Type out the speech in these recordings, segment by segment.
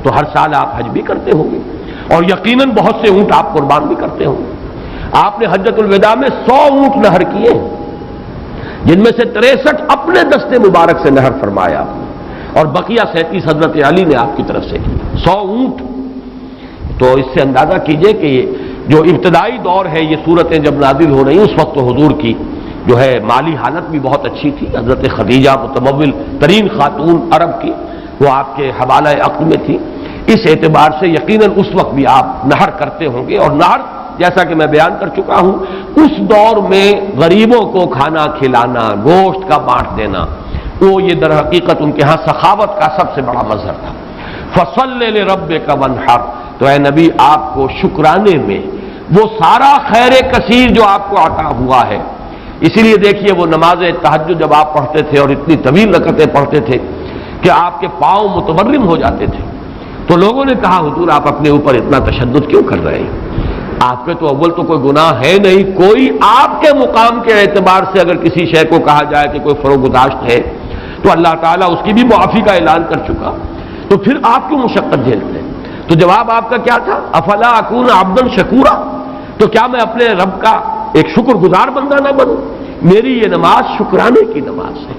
تو ہر سال آپ حج بھی کرتے ہوں گے، اور یقیناً بہت سے اونٹ آپ قربان بھی کرتے ہوں گے۔ آپ نے حجۃ الوداع میں 100 اونٹ نہر کیے ہیں، جن میں سے 63 اپنے دستے مبارک سے نہر فرمایا، اور بقیہ 37 حضرت علی نے آپ کی طرف سے کی، 100 اونٹ۔ تو اس سے اندازہ کیجئے کہ یہ جو ابتدائی دور ہے، یہ صورتیں جب نازل ہو رہی، اس وقت تو حضور کی جو ہے مالی حالت بھی بہت اچھی تھی۔ حضرت خدیجہ متمول ترین خاتون عرب کی، وہ آپ کے حوالہ عقد میں تھی، اس اعتبار سے یقیناً اس وقت بھی آپ نہر کرتے ہوں گے۔ اور نہر جیسا کہ میں بیان کر چکا ہوں، اس دور میں غریبوں کو کھانا کھلانا، گوشت کا بانٹ دینا، وہ یہ در حقیقت ان کے ہاں سخاوت کا سب سے بڑا مظہر تھا۔ فصل لربک وانحر، تو اے نبی آپ کو شکرانے میں وہ سارا خیر کثیر جو آپ کو عطا ہوا ہے، اسی لیے دیکھیے وہ نماز تہجد جب آپ پڑھتے تھے اور اتنی طویل رکعتیں پڑھتے تھے کہ آپ کے پاؤں متورم ہو جاتے تھے، تو لوگوں نے کہا حضور آپ اپنے اوپر اتنا تشدد کیوں کر رہے ہیں؟ آپ کے تو اول تو کوئی گناہ ہے نہیں، کوئی آپ کے مقام کے اعتبار سے اگر کسی شے کو کہا جائے کہ کوئی فروگزاشت ہے تو اللہ تعالیٰ اس کی بھی معافی کا اعلان کر چکا، تو پھر آپ کیوں مشقت جھیلتے ہیں؟ تو جواب آپ کا کیا تھا؟ افلا اکون عبدا شکورا، تو کیا میں اپنے رب کا ایک شکر گزار بندہ نہ بنوں؟ میری یہ نماز شکرانے کی نماز ہے،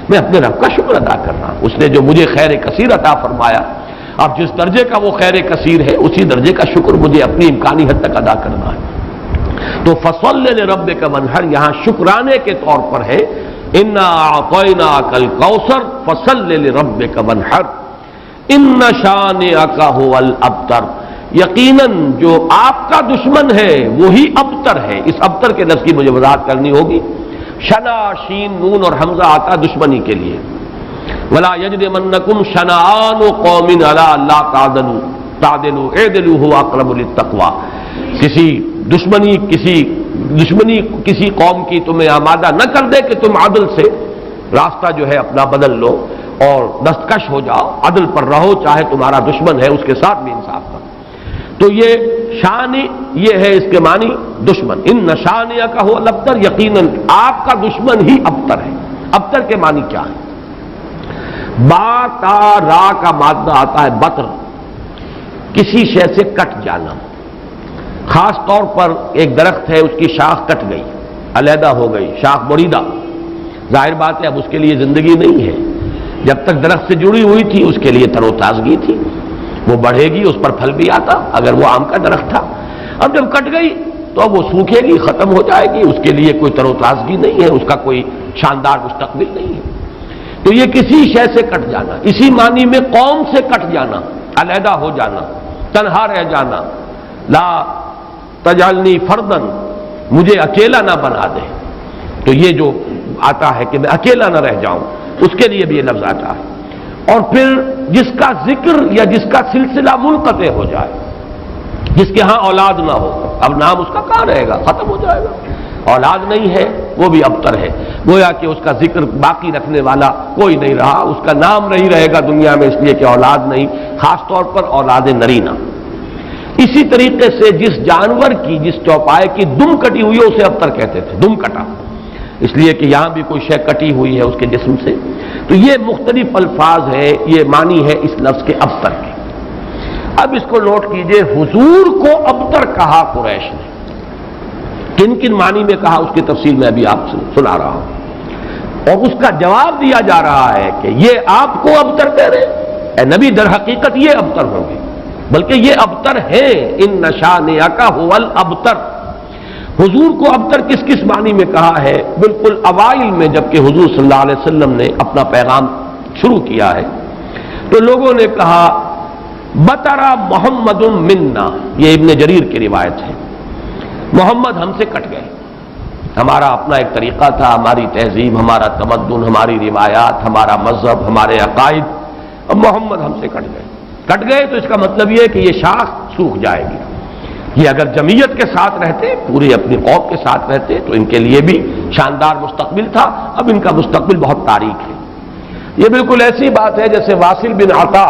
میں اپنے رب کا شکر ادا کر رہا ہوں، اس نے جو مجھے خیر کثیر عطا فرمایا۔ اب جس درجے کا وہ خیر کثیر ہے اسی درجے کا شکر مجھے اپنی امکانی حد تک ادا کرنا ہے۔ تو فصل لربک وانحر یہاں شکرانے کے طور پر ہے، انا اعطیناک الکوثر فصل لربک وانحر ان شانئک هو الابتر، یقیناً جو آپ کا دشمن ہے وہی ابتر ہے۔ اس ابتر کے لفظ کی مجھے وضاحت کرنی ہوگی۔ شنا، شین، نون اور حمزہ آتا دشمنی کے لیے۔ ولا یجرمنکم شنآن قوم علی الا تعدلوا اعدلوا هو اقرب للتقوی، کسی دشمنی کسی قوم کی تمہیں آمادہ نہ کر دے کہ تم عدل سے راستہ جو ہے اپنا بدل لو اور دستکش ہو جاؤ، عدل پر رہو، چاہے تمہارا دشمن ہے اس کے ساتھ بھی انصاف کرو۔ تو یہ شان یہ ہے، اس کے معنی دشمن۔ ان شانئک هو الابتر، یقیناً آپ کا دشمن ہی ابتر ہے۔ ابتر کے معنی کیا ہے؟ با تا را کا مادہ آتا ہے بطر، کسی شے سے کٹ جانا۔ خاص طور پر ایک درخت ہے، اس کی شاخ کٹ گئی، علیحدہ ہو گئی، شاخ بریدہ، ظاہر بات ہے اب اس کے لیے زندگی نہیں ہے۔ جب تک درخت سے جڑی ہوئی تھی اس کے لیے تر و تازگی تھی، وہ بڑھے گی، اس پر پھل بھی آتا اگر وہ آم کا درخت تھا۔ اب جب کٹ گئی تو اب وہ سوکھے گی، ختم ہو جائے گی، اس کے لیے کوئی تر و تازگی نہیں ہے، اس کا کوئی شاندار مستقبل نہیں ہے۔ تو یہ کسی شے سے کٹ جانا، اسی معنی میں قوم سے کٹ جانا، علیحدہ ہو جانا، تنہا رہ جانا۔ لا تجعلنی فردن، مجھے اکیلا نہ بنا دے، تو یہ جو آتا ہے کہ میں اکیلا نہ رہ جاؤں، اس کے لیے بھی یہ لفظ آتا ہے۔ اور پھر جس کا ذکر یا جس کا سلسلہ منقطع ہو جائے، جس کے ہاں اولاد نہ ہو، اب نام اس کا کہاں رہے گا، ختم ہو جائے گا، اولاد نہیں ہے وہ بھی ابتر ہے، گویا کہ اس کا ذکر باقی رکھنے والا کوئی نہیں رہا، اس کا نام نہیں رہے گا دنیا میں، اس لیے کہ اولاد نہیں، خاص طور پر اولاد نرینہ۔ اسی طریقے سے جس جانور کی، جس چوپائے کی دم کٹی ہوئی ہے اسے ابتر کہتے تھے، دم کٹا، اس لیے کہ یہاں بھی کوئی شے کٹی ہوئی ہے اس کے جسم سے۔ تو یہ مختلف الفاظ ہیں، یہ معنی ہے اس لفظ کے ابتر کے۔ اب اس کو نوٹ کیجئے، حضور کو ابتر کہا قریش نے، کن کن معنی میں کہا اس کی تفصیل میں ابھی آپ سے سنا رہا ہوں، اور اس کا جواب دیا جا رہا ہے کہ یہ آپ کو ابتر کہہ رہے اے نبی، در حقیقت یہ ابتر ہوں گے، بلکہ یہ ابتر ہیں، ان شانئک هو الابتر۔ حضور کو ابتر کس کس معنی میں کہا ہے؟ بالکل اوائل میں جب کہ حضور صلی اللہ علیہ وسلم نے اپنا پیغام شروع کیا ہے تو لوگوں نے کہا بطرا محمد منا، یہ ابن جریر کی روایت ہے، محمد ہم سے کٹ گئے، ہمارا اپنا ایک طریقہ تھا، ہماری تہذیب، ہمارا تمدن، ہماری روایات، ہمارا مذہب، ہمارے عقائد، اب محمد ہم سے کٹ گئے تو اس کا مطلب یہ ہے کہ یہ شاخ سوکھ جائے گی۔ یہ اگر جمعیت کے ساتھ رہتے، پوری اپنی قوم کے ساتھ رہتے تو ان کے لیے بھی شاندار مستقبل تھا، اب ان کا مستقبل بہت تاریک ہے۔ یہ بالکل ایسی بات ہے جیسے واصل بن عطا،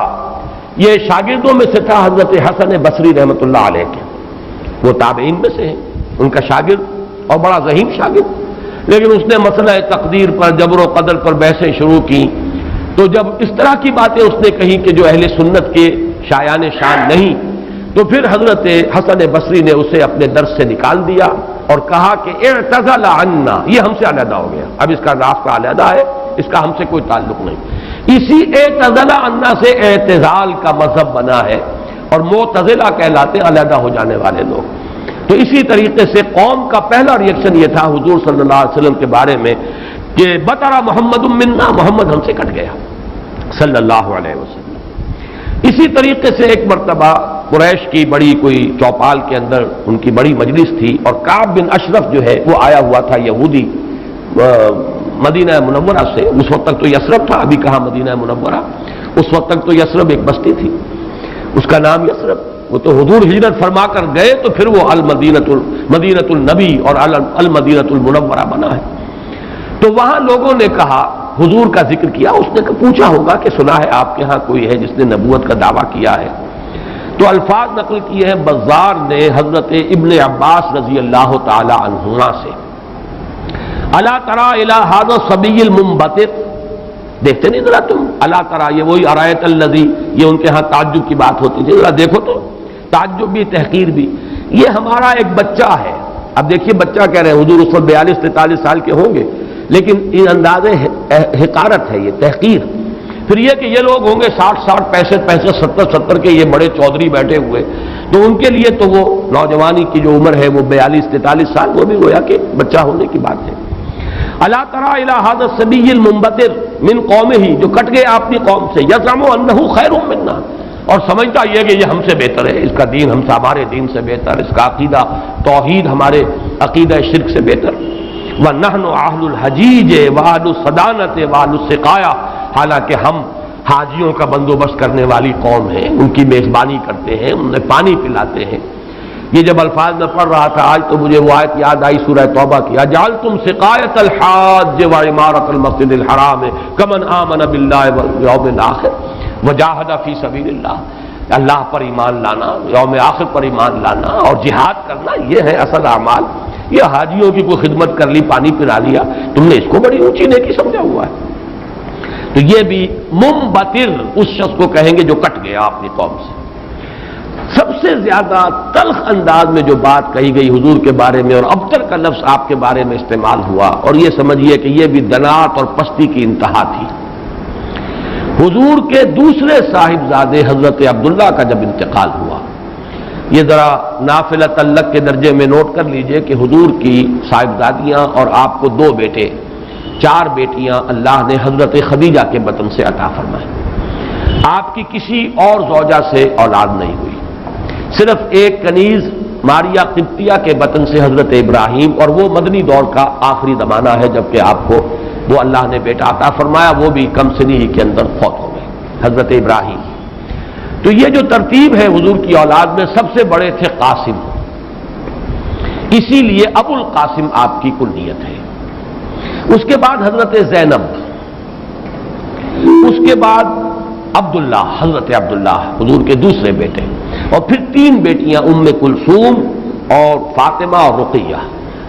یہ شاگردوں میں سے تھا حضرت حسن بصری رحمۃ اللہ علیہ کے، وہ تابعین میں سے ہیں، ان کا شاگرد اور بڑا ذہین شاگرد، لیکن اس نے مسئلہ تقدیر پر، جبر و قدر پر بحثیں شروع کی، تو جب اس طرح کی باتیں اس نے کہی کہ جو اہل سنت کے شایان شان نہیں، تو پھر حضرت حسن بصری نے اسے اپنے درس سے نکال دیا اور کہا کہ اعتزل عنا، یہ ہم سے علیحدہ ہو گیا، اب اس کا راستہ علیحدہ ہے، اس کا ہم سے کوئی تعلق نہیں۔ اسی اعتزل عنا سے اعتزال کا مذہب بنا ہے، اور معتزلہ کہلاتے علیحدہ ہو جانے والے لوگ۔ تو اسی طریقے سے قوم کا پہلا ریئیکشن یہ تھا حضور صلی اللہ علیہ وسلم کے بارے میں کہ بطر محمد منا، محمد ہم سے کٹ گیا صلی اللہ علیہ وسلم۔ اسی طریقے سے ایک مرتبہ قریش کی بڑی کوئی چوپال کے اندر ان کی بڑی مجلس تھی، اور کعب بن اشرف جو ہے وہ آیا ہوا تھا یہودی مدینہ منورہ سے، اس وقت تک تو یثرب تھا، ابھی کہاں مدینہ منورہ، اس وقت تک تو یثرب ایک بستی تھی، اس کا نام یثرب، وہ تو حضور ہجرت فرما کر گئے تو پھر وہ مدینۃ النبی اور المدینۃ المنورہ بنا ہے۔ تو وہاں لوگوں نے کہا، حضور کا ذکر کیا، اس نے پوچھا ہوگا کہ سنا ہے آپ کے ہاں کوئی ہے جس نے نبوت کا دعویٰ کیا ہے؟ تو الفاظ نقل کیے ہیں بزار نے حضرت ابن عباس رضی اللہ تعالی عنہما سے، الا تری الی ھذا الصبی المنبتر، دیکھتے نہیں ذرا تم، الا تری، یہ وہی ارایت الذی، یہ ان کے ہاں تعجب کی بات ہوتی تھی، ذرا دیکھو تو، تعجب بھی تحقیر بھی، یہ ہمارا ایک بچہ ہے۔ اب دیکھیے بچہ کہہ رہے ہیں، حضور اس وقت 42-43 سال کے ہوں گے، لیکن یہ انداز حقارت ہے، یہ تحقیر۔ پھر یہ کہ یہ لوگ ہوں گے 60 65 70 کے، یہ بڑے چودھری بیٹھے ہوئے، تو ان کے لیے تو وہ نوجوانی کی جو عمر ہے وہ 42-43 سال، وہ بھی گویا کہ بچہ ہونے کی بات ہے۔ الا تری الی ھذا الصبی المنبتر من قومہ، جو کٹ گئے اپنی قوم سے، یزعم انہ خیر منا، اور سمجھتا یہ کہ یہ ہم سے بہتر ہے، اس کا دین ہم سے، ہمارے دین سے بہتر، اس کا عقیدہ توحید ہمارے عقیدہ شرک سے بہتر۔ وَنَحْنُ أَهْلُ الْحَجِيجِ وَأَهْلُ الصَّدَانَةِ وَأَهْلُ السِّقَايَةِ، حالانکہ ہم حاجیوں کا بندوبست کرنے والی قوم ہیں، ان کی میزبانی کرتے ہیں، انہیں پانی پلاتے ہیں۔ یہ جب الفاظ میں پڑھ رہا تھا آج تو مجھے وہ آیت یاد آئی سورہ توبہ کی، اجعلتم سقایۃ الحاج وعمارۃ المسجد الحرام کمن آمن باللہ والیوم الآخر وجاہد فی سبیل اللہ، اللہ پر ایمان لانا، یوم آخر پر ایمان لانا اور جہاد کرنا، یہ ہے اصل اعمال۔ یہ حاجیوں کی کوئی خدمت کر لی، پانی پلا لیا، تم نے اس کو بڑی اونچی نیکی سمجھا ہوا ہے۔ تو یہ بھی منبتر اس شخص کو کہیں گے جو کٹ گیا اپنی قوم سے۔ سب سے زیادہ تلخ انداز میں جو بات کہی گئی حضور کے بارے میں، اور ابتر کا لفظ آپ کے بارے میں استعمال ہوا، اور یہ سمجھیے کہ یہ بھی دنات اور پستی کی انتہا تھی۔ حضور کے دوسرے صاحبزادے حضرت عبداللہ کا جب انتقال ہوا، یہ ذرا نافلہ تعلق کے درجے میں نوٹ کر لیجئے کہ حضور کی صاحبزادیاں اور آپ کو 2 بیٹے، 4 بیٹیاں اللہ نے حضرت خدیجہ کے بطن سے عطا فرمائے۔ آپ کی کسی اور زوجہ سے اولاد نہیں ہوئی، صرف ایک کنیز ماریہ قبطیہ کے بطن سے حضرت ابراہیم، اور وہ مدنی دور کا آخری زمانہ ہے جبکہ آپ کو وہ اللہ نے بیٹا عطا فرمایا، وہ بھی کم سنی ہی کے اندر فوت ہو گئے حضرت ابراہیم۔ تو یہ جو ترتیب ہے حضور کی اولاد میں، سب سے بڑے تھے قاسم، اسی لیے ابو القاسم آپ کی کنیت ہے۔ اس کے بعد حضرت زینب، اس کے بعد عبداللہ، حضرت عبداللہ حضور کے دوسرے بیٹے، اور پھر 3 بیٹیاں ام کلثوم اور فاطمہ اور رقیہ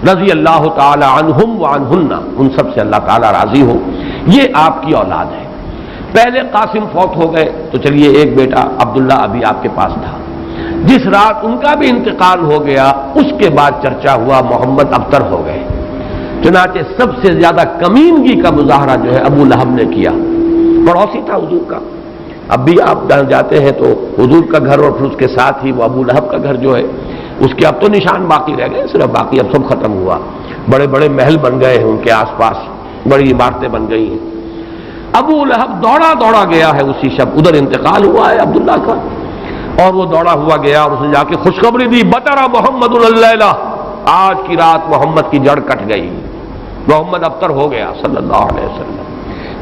رضی اللہ تعالی عنہم وعنہن، ان سب سے اللہ تعالی راضی ہو۔ یہ آپ کی اولاد ہے۔ پہلے قاسم فوت ہو گئے تو چلیے ایک بیٹا عبداللہ ابھی آپ کے پاس تھا، جس رات ان کا بھی انتقال ہو گیا اس کے بعد چرچا ہوا محمد ابتر ہو گئے۔ چنانچہ سب سے زیادہ کمینگی کا مظاہرہ جو ہے ابو لہب نے کیا، پڑوسی تھا حضور کا۔ اب بھی آپ جاتے ہیں تو حضور کا گھر اور پھر اس کے ساتھ ہی وہ ابو لہب کا گھر جو ہے، اس کے اب تو نشان باقی رہ گئے، صرف باقی اب سب ختم ہوا، بڑے بڑے محل بن گئے ہیں ان کے آس پاس، بڑی عمارتیں بن گئی ہیں۔ ابو لہب دوڑا دوڑا گیا ہے اسی شب، ادھر انتقال ہوا ہے عبداللہ کا، اور وہ دوڑا ہوا گیا اور اس نے جا کے خوشخبری دی، بطر محمد اللیلہ، آج کی رات محمد کی جڑ کٹ گئی، محمد ابتر ہو گیا صلی اللہ علیہ وسلم۔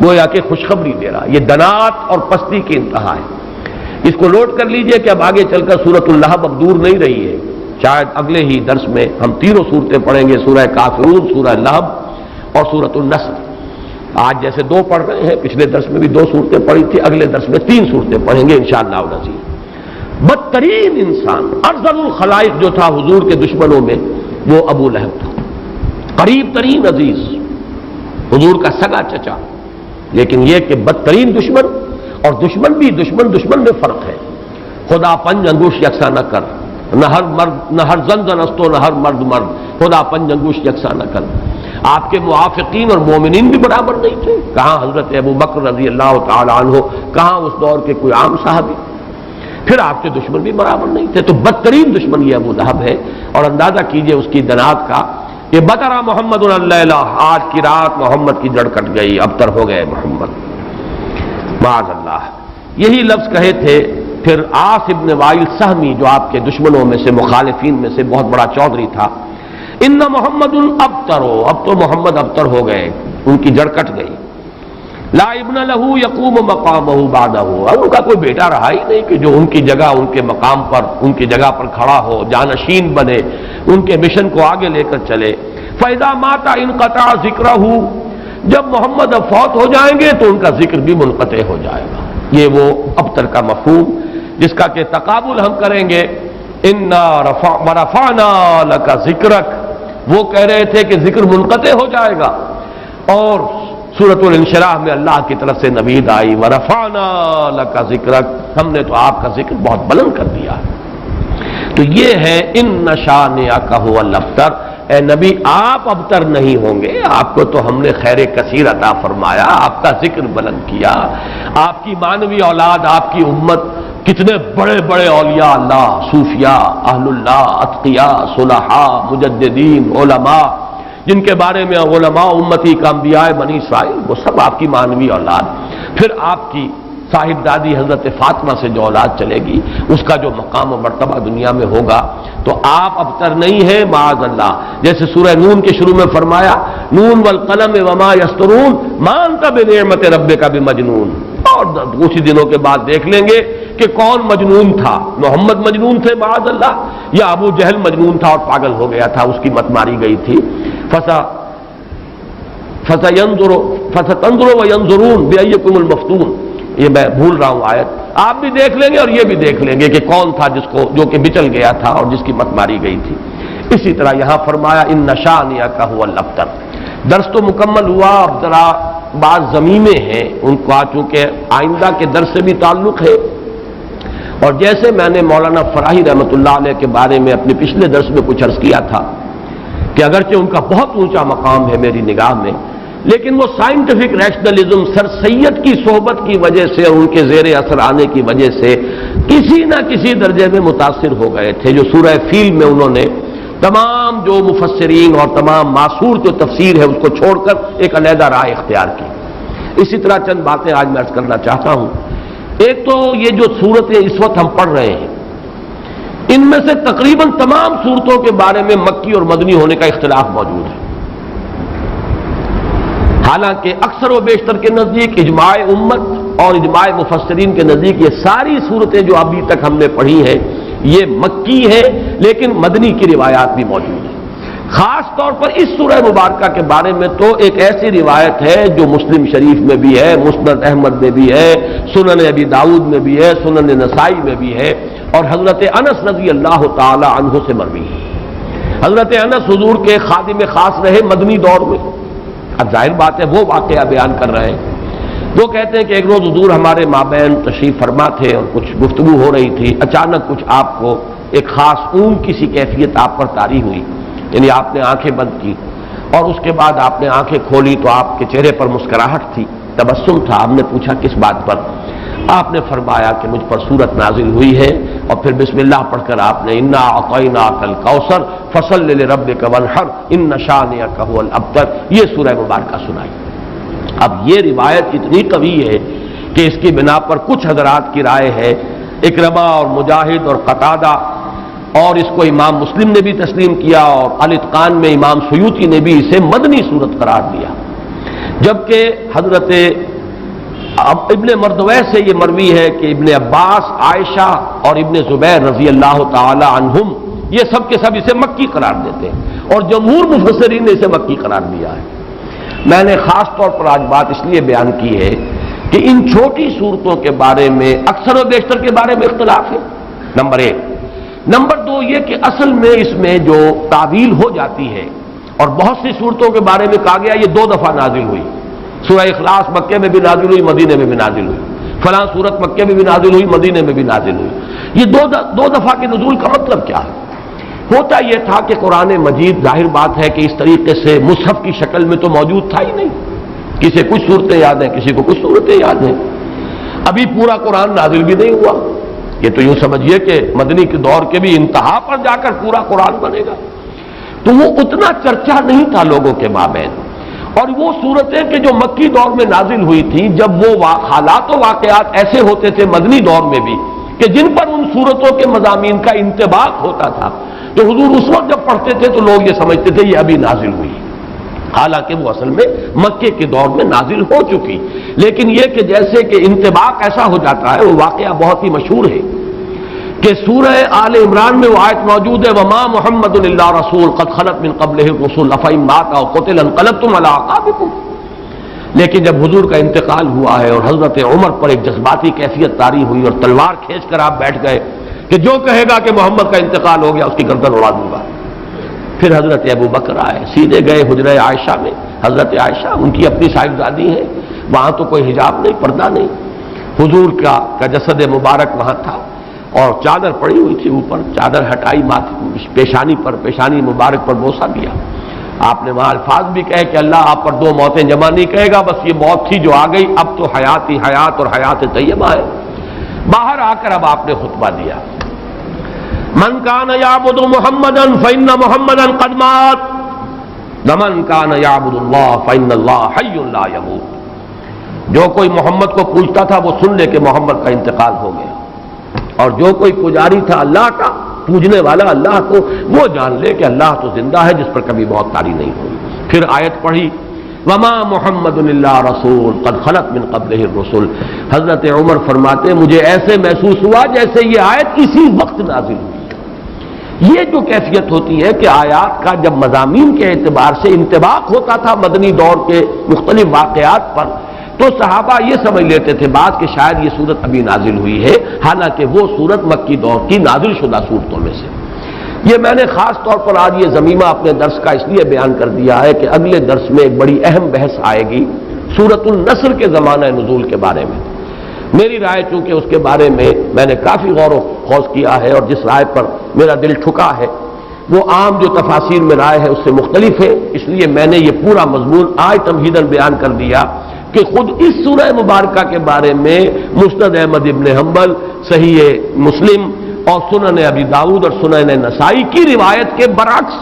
گویا کہ خوشخبری دے رہا، یہ دنات اور پستی کی انتہا ہے۔ اس کو نوٹ کر لیجئے کہ اب آگے چل کر سورۃ اللہب اب دور نہیں رہی ہے، شاید اگلے ہی درس میں ہم 3 صورتیں پڑھیں گے، سورہ کافرون، سورہ لہب اور سورۃ النصر۔ آج جیسے 2 پڑھ رہے ہیں، پچھلے درس میں بھی 2 صورتیں پڑھی تھی، اگلے درس میں 3 صورتیں پڑھیں گے انشاءاللہ العزیز۔ بدترین انسان، ارذل الخلائق جو تھا حضور کے دشمنوں میں، وہ ابو لہب تھا، قریب ترین عزیز، حضور کا سگا چچا، لیکن یہ کہ بدترین دشمن، اور دشمن بھی دشمن میں فرق ہے۔ خدا پنج انگوش یکساں نہ کر، نہ ہر زن زن استو نہ ہر مرد مرد، خدا پنج انگوش یکساں نہ کر۔ آپ کے موافقین اور مومنین بھی برابر نہیں تھے، کہاں حضرت ابو بکر رضی اللہ تعالی عنہ، کہاں اس دور کے کوئی عام صحابی، پھر آپ کے دشمن بھی برابر نہیں تھے۔ تو بدترین دشمن یہ ابو لہب ہے، اور اندازہ کیجئے اس کی دنات کا کہ بطرا محمد اللیلہ، آج کی رات محمد کی جڑ کٹ گئی، ابتر ہو گئے محمد، معاذ اللہ۔ یہی لفظ کہے تھے پھر عاص ابن وائل سہمی، جو آپ کے دشمنوں میں سے، مخالفین میں سے بہت بڑا چودھری تھا، ان محمد ابتر، اب تو محمد ابتر ہو گئے، ان کی جڑ کٹ گئی۔ لا ابن لہو یقوم مقامہ بعدہ، اب ان کا کوئی بیٹا رہا ہی نہیں کہ جو ان کی جگہ، ان کے مقام پر، ان کی جگہ پر کھڑا ہو، جانشین بنے، ان کے مشن کو آگے لے کر چلے۔ فَإِذَا مَاتَ انقطع ذِكْرَهُ، جب محمد اب فوت ہو جائیں گے تو ان کا ذکر بھی منقطع ہو جائے گا۔ یہ وہ ابتر کا مفہوم جس کا کہ تقابل ہم کریں گے، اِنَّا وَرَفَعْنَا لَكَ ذِكْرَكَ، وہ کہہ رہے تھے کہ ذکر منقطع ہو جائے گا، اور سورۃ الانشراح میں اللہ کی طرف سے نوید آئی، وَرَفَعْنَا لَكَ ذِكْرَكَ، ہم نے تو آپ کا ذکر بہت بلند کر دیا۔ تو یہ ہے اِنَّ شَانِئَكَ هُوَ الْأَبْتَرُ، اے نبی آپ ابتر نہیں ہوں گے، آپ کو تو ہم نے خیر کثیر عطا فرمایا، آپ کا ذکر بلند کیا، آپ کی مانوی اولاد، آپ کی امت، کتنے بڑے بڑے اولیاء اللہ، صوفیاء، اہل اللہ، اتقیاء، صلحاء، مجددین، علماء، جن کے بارے میں علماء امتی کا انبیاء بنی اسرائیل، وہ سب آپ کی مانوی اولاد۔ پھر آپ کی صاحب دادی حضرت فاطمہ سے جو اولاد چلے گی، اس کا جو مقام و مرتبہ دنیا میں ہوگا، تو آپ ابتر نہیں ہیں، معاذ اللہ۔ جیسے سورہ نون کے شروع میں فرمایا، نون والقلم وما یسطرون ما انت بنعمت ربک بمجنون، اور کچھ ہی دنوں کے بعد دیکھ لیں گے کہ کون مجنون تھا، محمد مجنون تھے معاذ اللہ، یا ابو جہل مجنون تھا اور پاگل ہو گیا تھا، اس کی مت ماری گئی تھی۔ فَسَتَنظُرُ وَيَنظُرُونَ بِأَيِّكُمُ الْمَفْتُونُ، یہ میں بھول رہا ہوں آیت، آپ بھی دیکھ لیں گے اور یہ بھی دیکھ لیں گے کہ کون تھا جو کہ بچل گیا تھا اور جس کی مت ماری گئی تھی۔ اسی طرح یہاں فرمایا اِنَّ شَانِئَكَ هُوَ الْأَبْتَرُ۔ درس تو مکمل ہوا، اب ذرا بعض ضمیمیں ہیں، ان کو چونکہ آئندہ کے درس سے بھی تعلق ہے، اور جیسے میں نے مولانا فراہی رحمۃ اللہ علیہ کے بارے میں اپنے پچھلے درس میں کچھ عرض کیا تھا کہ اگرچہ ان کا بہت اونچا مقام ہے میری نگاہ میں، لیکن وہ سائنٹیفک ریشنلزم، سر سید کی صحبت کی وجہ سے اور ان کے زیر اثر آنے کی وجہ سے کسی نہ کسی درجے میں متاثر ہو گئے تھے، جو سورہ فیل میں انہوں نے تمام جو مفسرین اور تمام معصور جو تفسیر ہے اس کو چھوڑ کر ایک علیحدہ رائے اختیار کی۔ اسی طرح چند باتیں آج میں عرض کرنا چاہتا ہوں۔ ایک تو یہ جو صورتیں اس وقت ہم پڑھ رہے ہیں، ان میں سے تقریباً تمام صورتوں کے بارے میں مکی اور مدنی ہونے کا اختلاف موجود ہے، حالانکہ اکثر و بیشتر کے نزدیک اجماع امت اور اجماع مفسرین کے نزدیک یہ ساری صورتیں جو ابھی تک ہم نے پڑھی ہیں یہ مکی ہے، لیکن مدنی کی روایات بھی موجود ہیں۔ خاص طور پر اس سورہ مبارکہ کے بارے میں تو ایک ایسی روایت ہے جو مسلم شریف میں بھی ہے، مسند احمد میں بھی ہے، سنن ابی داؤد میں بھی ہے، سنن نسائی میں بھی ہے، اور حضرت انس رضی اللہ تعالی عنہ سے مروی ہے۔ حضرت انس حضور کے خادم خاص رہے مدنی دور میں، اب ظاہر بات ہے وہ واقعہ بیان کر رہے ہیں۔ وہ کہتے ہیں کہ ایک روز حضور ہمارے مابین تشریف فرما تھے اور کچھ گفتگو ہو رہی تھی، اچانک کچھ آپ کو ایک خاص اونگ کی سی کیفیت آپ پر طاری ہوئی، یعنی آپ نے آنکھیں بند کی اور اس کے بعد آپ نے آنکھیں کھولی تو آپ کے چہرے پر مسکراہٹ تھی، تبسم تھا۔ ہم نے پوچھا کس بات پر؟ آپ نے فرمایا کہ مجھ پر سورت نازل ہوئی ہے، اور پھر بسم اللہ پڑھ کر آپ نے انا اعطیناک الکوثر فصل لربک وانحر ان شانئک هو الابتر، یہ سورہ مبارکہ سنائی۔ اب یہ روایت اتنی قوی ہے کہ اس کی بنا پر کچھ حضرات کی رائے ہے، اکرمہ اور مجاہد اور قتادہ، اور اس کو امام مسلم نے بھی تسلیم کیا، اور الاتقان میں امام سیوطی نے بھی اسے مدنی صورت قرار دیا، جبکہ حضرت ابن مردویہ سے یہ مروی ہے کہ ابن عباس، عائشہ اور ابن زبیر رضی اللہ تعالی عنہم یہ سب کے سب اسے مکی قرار دیتے ہیں، اور جمہور مفسرین نے اسے مکی قرار دیا ہے۔ میں نے خاص طور پر آج بات اس لیے بیان کی ہے کہ ان چھوٹی صورتوں کے بارے میں اکثر و بیشتر کے بارے میں اختلاف ہے، نمبر ایک۔ نمبر دو یہ کہ اصل میں اس میں جو تعویل ہو جاتی ہے، اور بہت سی صورتوں کے بارے میں کہا گیا یہ 2 دفعہ نازل ہوئی، سورہ اخلاص مکے میں بھی نازل ہوئی، مدینے میں بھی نازل ہوئی، فلاں صورت مکے میں بھی نازل ہوئی، مدینے میں بھی نازل ہوئی۔ یہ دو دفعہ کے نزول کا مطلب کیا ہے؟ ہوتا یہ تھا کہ قرآن مجید ظاہر بات ہے کہ اس طریقے سے مصحف کی شکل میں تو موجود تھا ہی نہیں، کسی کچھ صورتیں یاد ہیں، کسی کو کچھ صورتیں یاد ہیں، ابھی پورا قرآن نازل بھی نہیں ہوا۔ یہ تو یوں سمجھیے کہ مدنی کے دور کے بھی انتہا پر جا کر پورا قرآن بنے گا، تو وہ اتنا چرچا نہیں تھا لوگوں کے مابین۔ اور وہ صورتیں کہ جو مکی دور میں نازل ہوئی تھی، جب وہ حالات و واقعات ایسے ہوتے تھے مدنی دور میں بھی کہ جن پر ان صورتوں کے مضامین کا انطباق ہوتا تھا، تو حضور اس وقت جب پڑھتے تھے تو لوگ یہ سمجھتے تھے یہ ابھی نازل ہوئی، حالانکہ وہ اصل میں مکے کے دور میں نازل ہو چکی۔ لیکن یہ کہ جیسے کہ انطباق ایسا ہو جاتا ہے، وہ واقعہ بہت ہی مشہور ہے کہ سورہ آل عمران میں وہ آیت موجود ہے وما محمد الا رسول قد خلت من قبلہ الرسل افئن مات او قتل انقلبتم علی اعقابکم۔ لیکن جب حضور کا انتقال ہوا ہے اور حضرت عمر پر ایک جذباتی کیفیت طاری ہوئی اور تلوار کھینچ کر آپ بیٹھ گئے کہ جو کہے گا کہ محمد کا انتقال ہو گیا اس کی گردن اڑا دوں گا، پھر حضرت ابو بکر آئے، سیدھے گئے حجرہ عائشہ میں۔ حضرت عائشہ ان کی اپنی صاحبزادی ہیں، وہاں تو کوئی حجاب نہیں، پردہ نہیں، حضور کا جسد مبارک وہاں تھا اور چادر پڑی ہوئی تھی اوپر، چادر ہٹائی پیشانی پر، پیشانی مبارک پر بوسہ دیا۔ آپ نے وہاں الفاظ بھی کہے کہ اللہ آپ پر دو موتیں جمع نہیں کہے گا، بس یہ موت تھی جو آ گئی، اب تو حیات ہی حیات اور حیات طیبہ ہے۔ باہر آ کر اب آپ نے خطبہ دیا، من کان یعبد محمدا فإن محمدا قد مات ومن کان یعبد اللہ فإن اللہ حی لا یموت۔ جو کوئی محمد کو پوجتا تھا وہ سن لے کہ محمد کا انتقال ہو گیا، اور جو کوئی پجاری تھا اللہ کا، پوجنے والا اللہ کو، وہ جان لے کہ اللہ تو زندہ ہے جس پر کبھی موت طاری نہیں ہوئی۔ پھر آیت پڑھی وما محمد الا رسول قد خلت من قبلہ الرسل۔ حضرت عمر فرماتے مجھے ایسے محسوس ہوا جیسے یہ آیت اسی وقت نازل ہوئی۔ یہ جو کیفیت ہوتی ہے کہ آیات کا جب مضامین کے اعتبار سے انطباق ہوتا تھا مدنی دور کے مختلف واقعات پر، تو صحابہ یہ سمجھ لیتے تھے بات کہ شاید یہ صورت ابھی نازل ہوئی ہے، حالانکہ وہ صورت مکی دور کی نازل شدہ صورتوں میں سے۔ یہ میں نے خاص طور پر آج یہ ضمیمہ اپنے درس کا اس لیے بیان کر دیا ہے کہ اگلے درس میں ایک بڑی اہم بحث آئے گی سورۃ النصر کے زمانہ نزول کے بارے میں۔ میری رائے چونکہ اس کے بارے میں نے کافی غور و خوض کیا ہے، اور جس رائے پر میرا دل ٹھکا ہے وہ عام جو تفاسیر میں رائے ہے اس سے مختلف ہے، اس لیے میں نے یہ پورا مضمون آج تمہیداً بیان کر دیا کہ خود اس سورہ مبارکہ کے بارے میں مسند احمد ابن حنبل، صحیح مسلم اور سنن ابی داؤد اور سنن نسائی کی روایت کے برعکس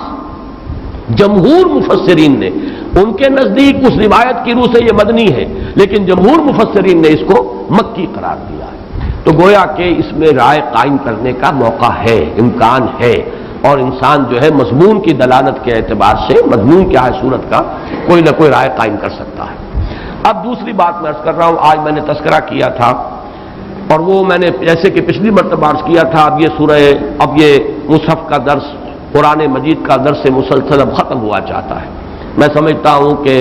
جمہور مفسرین نے، ان کے نزدیک اس روایت کی روح سے یہ مدنی ہے، لیکن جمہور مفسرین نے اس کو مکی قرار دیا ہے۔ تو گویا کہ اس میں رائے قائم کرنے کا موقع ہے، امکان ہے، اور انسان جو ہے مضمون کی دلالت کے اعتبار سے مضمون کیا ہے صورت کا کوئی نہ کوئی رائے قائم کر سکتا ہے۔ اب دوسری بات میں عرض کر رہا ہوں، آج میں نے تذکرہ کیا تھا اور وہ میں نے جیسے کہ پچھلی مرتبہ عرض کیا تھا، اب یہ مصحف کا درس، قرآن مجید کا درس مسلسل اب ختم ہوا چاہتا ہے۔ میں سمجھتا ہوں کہ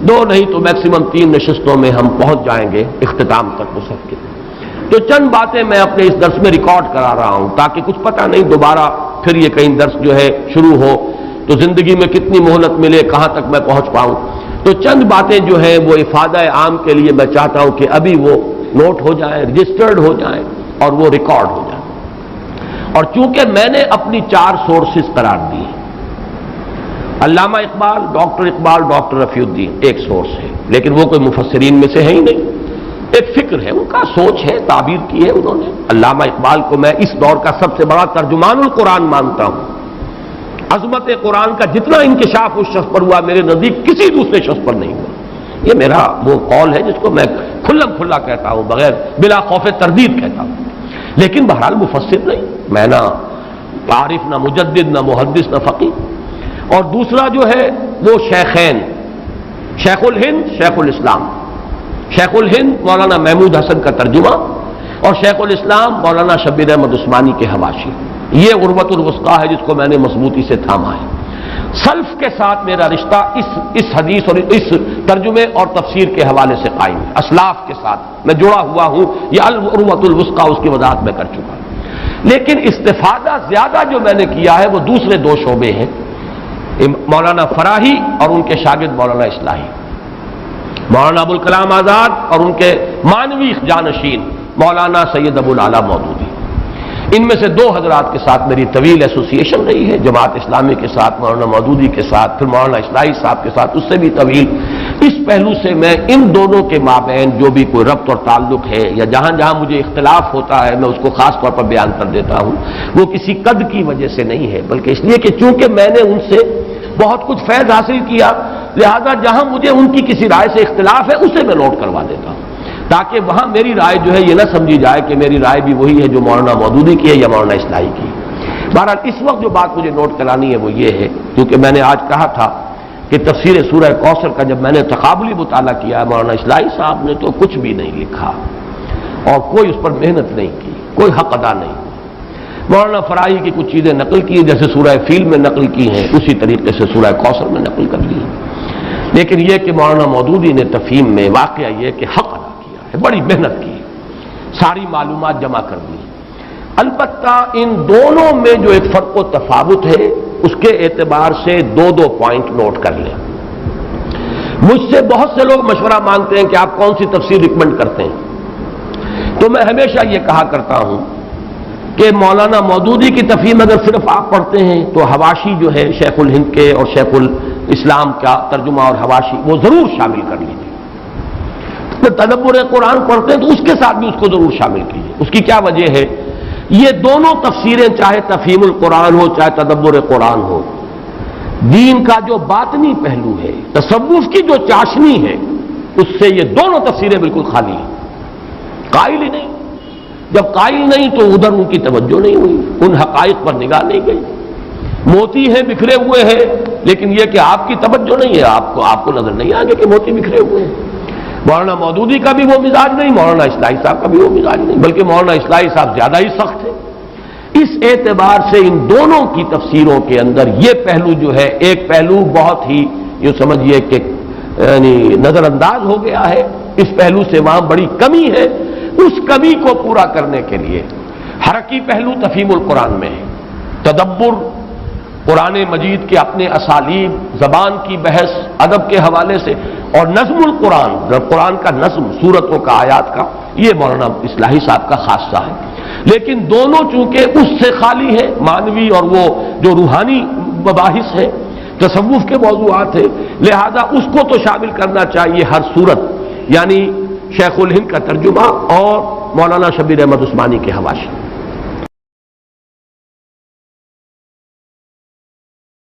2 نہیں تو میکسیمم 3 نشستوں میں ہم پہنچ جائیں گے اختتام تک مصحف کے۔ تو چند باتیں میں اپنے اس درس میں ریکارڈ کرا رہا ہوں تاکہ کچھ پتہ نہیں دوبارہ پھر یہ کہیں درس جو ہے شروع ہو تو زندگی میں کتنی مہلت ملے، کہاں تک میں پہنچ پاؤں۔ تو چند باتیں جو ہیں وہ افادہ عام کے لیے میں چاہتا ہوں کہ ابھی وہ نوٹ ہو جائیں، رجسٹرڈ ہو جائیں اور وہ ریکارڈ ہو جائیں۔ اور چونکہ میں نے اپنی 4 سورسز قرار دی، علامہ اقبال، ڈاکٹر رفیع الدین ایک سورس ہے، لیکن وہ کوئی مفسرین میں سے ہے ہی نہیں، ایک فکر ہے، ان کا سوچ ہے، تعبیر کی ہے انہوں نے۔ علامہ اقبال کو میں اس دور کا سب سے بڑا ترجمان القرآن مانتا ہوں۔ عظمت قرآن کا جتنا انکشاف اس شخص پر ہوا میرے نزدیک کسی دوسرے شخص پر نہیں ہوا۔ یہ میرا وہ قول ہے جس کو میں کھلم کھلا کہتا ہوں، بغیر بلا خوف تردید کہتا ہوں، لیکن بہرحال مفسر نہیں، میں نہ عارف، نہ مجدد، نہ محدث، نہ فقیہ۔ اور دوسرا جو ہے وہ شیخین، شیخ الہند، شیخ الاسلام۔ شیخ الہند مولانا محمود حسن کا ترجمہ اور شیخ الاسلام مولانا شبیر احمد عثمانی کے حواشی۔ یہ عروۃ الوثقیٰ ہے جس کو میں نے مضبوطی سے تھاما ہے۔ سلف کے ساتھ میرا رشتہ اس حدیث اور اس ترجمے اور تفسیر کے حوالے سے قائم ہے، اسلاف کے ساتھ میں جڑا ہوا ہوں، یہ عروۃ الوثقیٰ اس کی وضاحت میں کر چکا ہوں۔ لیکن استفادہ زیادہ جو میں نے کیا ہے وہ دوسرے 2 شعبے ہیں، مولانا فراہی اور ان کے شاگرد مولانا اصلاحی۔ مولانا ابوالکلام آزاد اور ان کے مانوی جانشین مولانا سید ابو العلا مودودی، ان میں سے دو حضرات کے ساتھ میری طویل ایسوسیشن رہی ہے، جماعت اسلامی کے ساتھ مولانا مودودی کے ساتھ، پھر مولانا اصلاحی صاحب کے ساتھ اس سے بھی طویل۔ اس پہلو سے میں ان دونوں کے مابین جو بھی کوئی ربط اور تعلق ہے یا جہاں جہاں مجھے اختلاف ہوتا ہے میں اس کو خاص طور پر بیان کر دیتا ہوں، وہ کسی قد کی وجہ سے نہیں ہے، بلکہ اس لیے کہ چونکہ میں نے ان سے بہت کچھ فیض حاصل کیا، لہذا جہاں مجھے ان کی کسی رائے سے اختلاف ہے اسے میں نوٹ کروا دیتا ہوں، تاکہ وہاں میری رائے جو ہے یہ نہ سمجھی جائے کہ میری رائے بھی وہی ہے جو مولانا مودودی کی ہے یا مولانا اصلاحی کی۔ بہرحال اس وقت جو بات مجھے نوٹ کرانی ہے وہ یہ ہے، کیونکہ میں نے آج کہا تھا کہ تفسیر سورہ کوثر کا جب میں نے تقابلی مطالعہ کیا، مولانا اصلاحی صاحب نے تو کچھ بھی نہیں لکھا اور کوئی اس پر محنت نہیں کی، کوئی حق ادا نہیں۔ مولانا فرائی کی کچھ چیزیں نقل کی جیسے سورہ فیل میں نقل کی ہیں، اسی طریقے سے سورہ کوثر میں نقل کر لی، لیکن یہ کہ مولانا مودودی نے تفہیم میں واقعہ یہ کہ حق ادا کیا ہے، بڑی محنت کی، ساری معلومات جمع کر دی۔ البتہ ان دونوں میں جو ایک فرق و تفاوت ہے اس کے اعتبار سے دو پوائنٹ نوٹ کر لیں۔ مجھ سے بہت سے لوگ مشورہ مانگتے ہیں کہ آپ کون سی تفسیر ریکمنڈ کرتے ہیں، تو میں ہمیشہ یہ کہا کرتا ہوں کہ مولانا مودودی کی تفہیم اگر صرف آپ پڑھتے ہیں تو حواشی جو ہے شیخ الہند کے اور شیخ الاسلام کا ترجمہ اور حواشی وہ ضرور شامل کر لیجیے۔ تدبر قرآن پڑھتے ہیں تو اس کے ساتھ بھی اس کو ضرور شامل کیجیے۔ اس کی کیا وجہ ہے؟ یہ دونوں تفسیریں چاہے تفہیم القرآن ہو چاہے تدبر قرآن ہو، دین کا جو باطنی پہلو ہے، تصوف کی جو چاشنی ہے، اس سے یہ دونوں تفسیریں بالکل خالی ہیں، قائل ہی نہیں۔ جب قائل نہیں تو ادھر ان کی توجہ نہیں ہوئی، ان حقائق پر نگاہ نہیں گئی۔ موتی ہیں بکھرے ہوئے ہیں، لیکن یہ کہ آپ کی توجہ نہیں ہے، آپ کو نظر نہیں آگے کہ موتی بکھرے ہوئے ہیں۔ مولانا مودودی کا بھی وہ مزاج نہیں، مولانا اصلاحی صاحب کا بھی وہ مزاج نہیں، بلکہ مولانا اصلاحی صاحب زیادہ ہی سخت ہے۔ اس اعتبار سے ان دونوں کی تفسیروں کے اندر یہ پہلو جو ہے، ایک پہلو بہت ہی یہ سمجھیے کہ یعنی نظر انداز ہو گیا ہے، اس پہلو سے وہاں بڑی کمی ہے۔ اس کمی کو پورا کرنے کے لیے حرکی پہلو تفہیم القرآن میں ہے، تدبر قرآن مجید کے اپنے اسالیب، زبان کی بحث، ادب کے حوالے سے، اور نظم القرآن، قرآن کا نظم، سورتوں کا، آیات کا، یہ مولانا اصلاحی صاحب کا خاصہ ہے۔ لیکن دونوں چونکہ اس سے خالی ہے، مانوی اور وہ جو روحانی مباحث ہے، تصوف کے موضوعات ہیں، لہذا اس کو تو شامل کرنا چاہیے ہر صورت، یعنی شیخ الہند کا ترجمہ اور مولانا شبیر احمد عثمانی کے حواشی۔